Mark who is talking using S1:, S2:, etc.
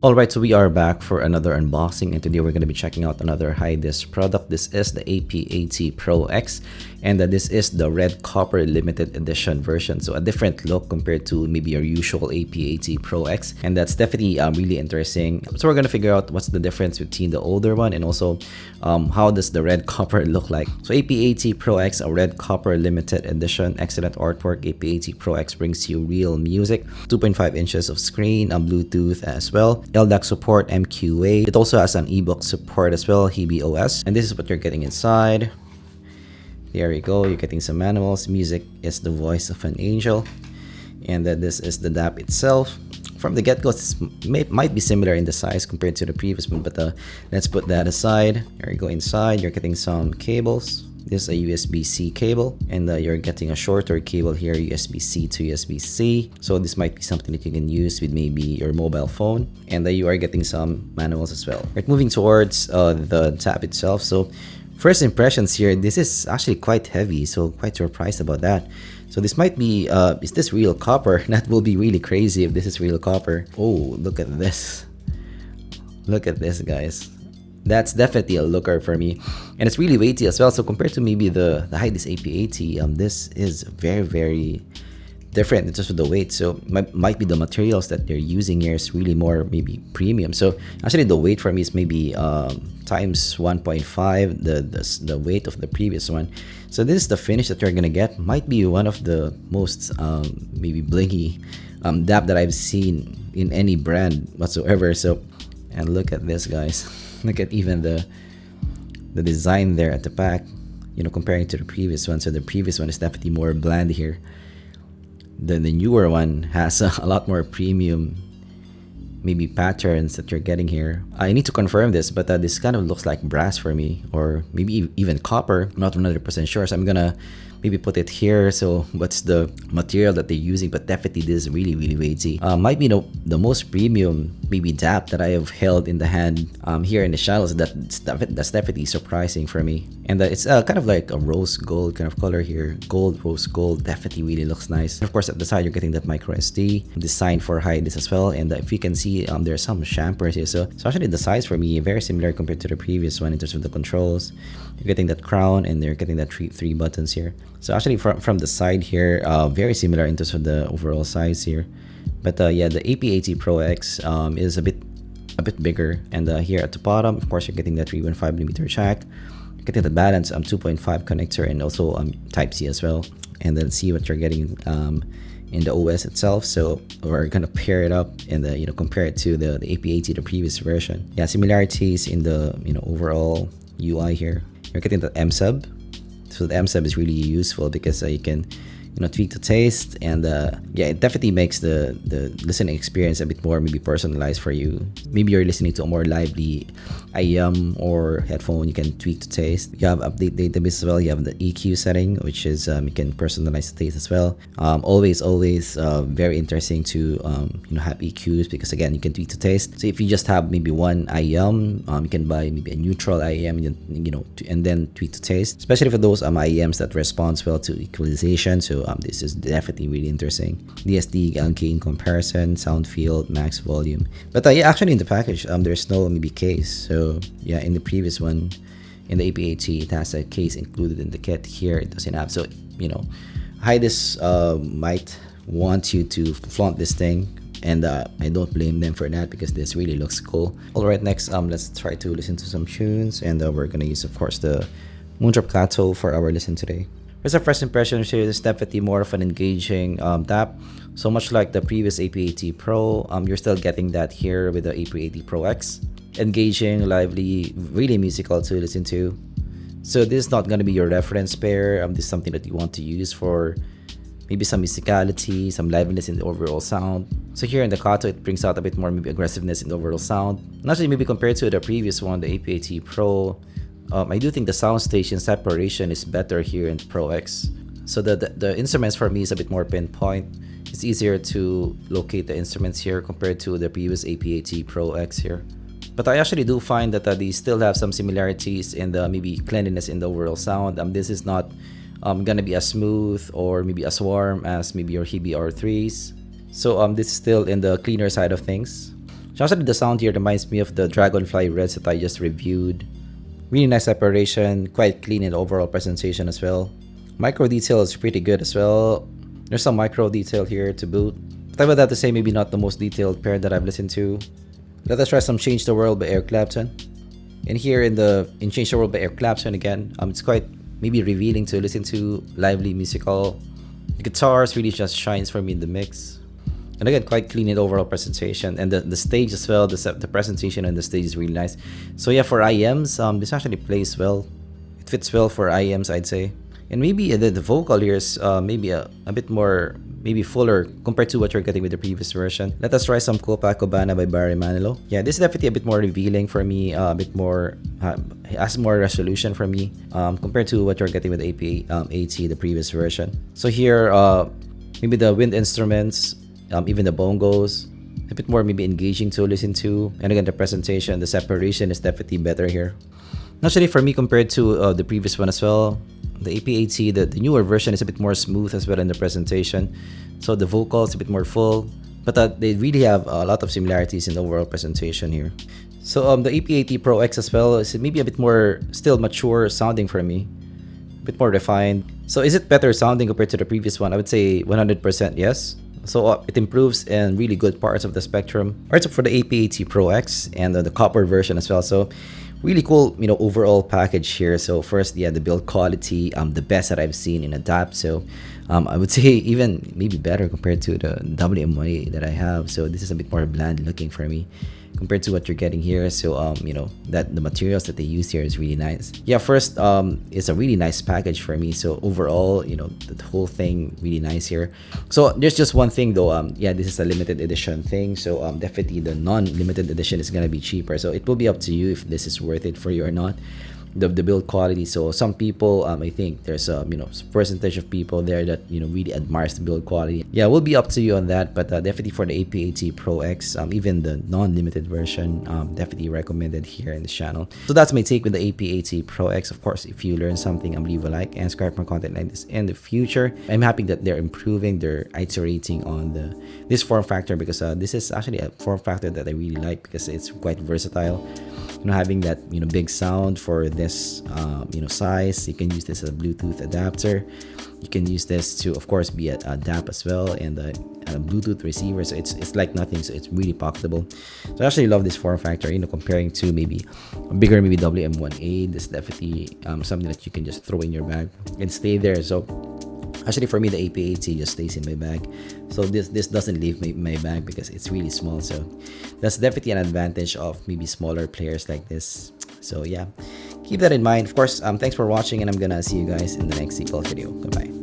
S1: Alright, so we are back for another unboxing, and today we're going to be checking out another high-disc product. This is the AP80 Pro X, and this is the red copper limited edition version. So a different look compared to maybe your usual AP80 Pro X, and that's definitely really interesting. So we're going to figure out what's the difference between the older one and also how does the red copper look like. So AP80 Pro X, a red copper limited edition, excellent artwork. AP80 Pro X brings you real music, 2.5 inches of screen, Bluetooth as well, LDAC support, MQA. It also has an ebook support as well, HebeOS. And this is what you're getting inside. There you go, you're getting some manuals. Music is the voice of an angel. And then this is the DAP itself. From the get-go, this might be similar in the size compared to the previous one, but let's put that aside. There you go, inside, you're getting some cables. This is a USB-C cable, and you're getting a shorter cable here, USB-C to USB-C. So this might be something that you can use with maybe your mobile phone, and you are getting some manuals as well. Right, moving towards the tab itself. So first impressions here, this is actually quite heavy, so quite surprised about that. So this might be, is this real copper? That will be really crazy if this is real copper. Oh, look at this. Look at this, guys. That's definitely a looker for me, and it's really weighty as well. So compared to maybe the high-disc AP80, this is very different in terms of the weight. So might be the materials that they're using here is really more maybe premium. So actually the weight for me is maybe times 1.5 the weight of the previous one. So this is the finish that you're gonna get. Might be one of the most maybe blingy DAP that I've seen in any brand whatsoever. So, and look at this, guys. Look at even the design there at the back, you know, comparing to the previous one. So the previous one is definitely more bland here. The newer one has a lot more premium maybe patterns that you're getting here. I need to confirm this, but this kind of looks like brass for me, or maybe even copper. I'm not 100% sure, so I'm gonna maybe put it here. So what's the material that they're using? But definitely this is really weighty. Might be the most premium maybe DAP that I have held in the hand here in the channel. So that's definitely surprising for me. And it's kind of like a rose gold kind of color here. Gold, rose gold, definitely really looks nice. And of course, at the side, you're getting that micro SD designed for high-disc as well. And if you can see, there's some champers here. So actually the size for me very similar compared to the previous one in terms of the controls. You're getting that crown, and you're getting that three buttons here. So actually from the side here, very similar in terms of the overall size here. But yeah, the AP80 Pro X is a bit bigger. And here at the bottom, of course, you're getting that 3.5mm jack. You're getting the balance 2.5 connector, and also Type-C as well. And then see what you're getting in the OS itself. So we're gonna pair it up and you know, compare it to the AP80, the previous version. Yeah, similarities in the, you know, overall UI here. You're getting the M-sub. So the M-sub is really useful because you can, you know, tweak the taste, and yeah, it definitely makes the listening experience a bit more maybe personalized for you. Maybe you're listening to a more lively IEM or headphone, you can tweak the taste. You have update database as well. You have the EQ setting, which is you can personalize the taste as well. Always very interesting to you know, have EQs, because again, you can tweak the taste. So if you just have maybe one IEM, you can buy maybe a neutral IEM, you know, and then tweak the taste, especially for those IEMs that responds well to equalization. So this is definitely really interesting. DSD gain comparison, sound field, max volume. But yeah, actually in the package, there's no maybe case. So yeah, in the previous one, in the AP80, it has a case included in the kit. Here it doesn't have. So, you know, high-disc might want you to flaunt this thing, and I don't blame them for that, because this really looks cool. All right, next let's try to listen to some tunes, and we're gonna use, of course, the Moondrop Plateau for our listen today. As a first impression here, it's definitely more of an engaging DAP. So much like the previous AP80 Pro, you're still getting that here with the AP80 Pro X. Engaging, lively, really musical to listen to. So this is not going to be your reference pair. This is something that you want to use for maybe some musicality, some liveliness in the overall sound. So here in the Kato, it brings out a bit more maybe aggressiveness in the overall sound. And actually, maybe compared to the previous one, the AP80 Pro, I do think the soundstation separation is better here in Pro X. So the instruments for me is a bit more pinpoint. It's easier to locate the instruments here compared to the previous AP80 Pro X here. But I actually do find that they still have some similarities in the maybe cleanliness in the overall sound. This is not gonna be as smooth or maybe as warm as maybe your Hebe R3s. So this is still in the cleaner side of things. So actually the sound here reminds me of the Dragonfly Reds that I just reviewed. Really nice separation, quite clean in the overall presentation as well. Micro detail is pretty good as well. There's some micro detail here to boot. But I would have to say maybe not the most detailed pair that I've listened to. Let us try some Change the World by Eric Clapton. And here in Change the World by Eric Clapton again, it's quite maybe revealing to listen to, lively, musical. The guitars really just shines for me in the mix. And again, quite clean in the overall presentation. And the stage as well, the presentation on the stage is really nice. So yeah, for IEMs, this actually plays well. It fits well for IEMs, I'd say. And maybe the vocal here is maybe a bit more, maybe fuller compared to what you're getting with the previous version. Let us try some Copacabana by Barry Manilow. Yeah, this is definitely a bit more revealing for me, a bit more, has more resolution for me compared to what you're getting with AT, the previous version. So here, maybe the wind instruments, even the bongos, a bit more maybe engaging to listen to. And again, the presentation, the separation is definitely better here. Actually, for me, compared to the previous one as well, the APAT, the newer version is a bit more smooth as well in the presentation. So the vocals a bit more full, but they really have a lot of similarities in the overall presentation here. So the APAT Pro X as well is maybe a bit more still mature sounding for me, a bit more refined. So is it better sounding compared to the previous one? I would say 100% yes. So it improves in really good parts of the spectrum. Alright, so for the APAT Pro X and the copper version as well. So really cool, overall package here. So first, yeah, the build quality, the best that I've seen in Adapt. So I would say even maybe better compared to the WM1A that I have. So this is a bit more bland looking for me compared to what you're getting here. So that the materials that they use here is really nice. Yeah, first, it's a really nice package for me. So overall, the whole thing really nice here. So there's just one thing though. Yeah, this is a limited edition thing. So definitely the non-limited edition is gonna be cheaper. So it will be up to you if this is worth it for you or not. The build quality. So some people, I think there's a percentage of people there that really admires the build quality. Yeah, will be up to you on that. But definitely for the APAT Pro X, even the non-limited version, definitely recommended here in this channel. So that's my take with the APAT Pro X. Of course, if you learn something, leave a like and subscribe for more content like this in the future. I'm happy that they're improving, they're iterating on this form factor, because this is actually a form factor that I really like because it's quite versatile. Having that big sound for this size. You can use this as a Bluetooth adapter. You can use this to, of course, be a DAP as well, and a Bluetooth receiver. So it's like nothing. So it's really pocketable. So I actually love this form factor. Comparing to maybe a bigger WM1A, this is definitely something that you can just throw in your bag and stay there. So actually, for me, the APAT just stays in my bag. So this doesn't leave my bag because it's really small. So that's definitely an advantage of maybe smaller players like this. So yeah, keep that in mind. Of course, thanks for watching, and I'm gonna see you guys in the next zpolt video. Goodbye.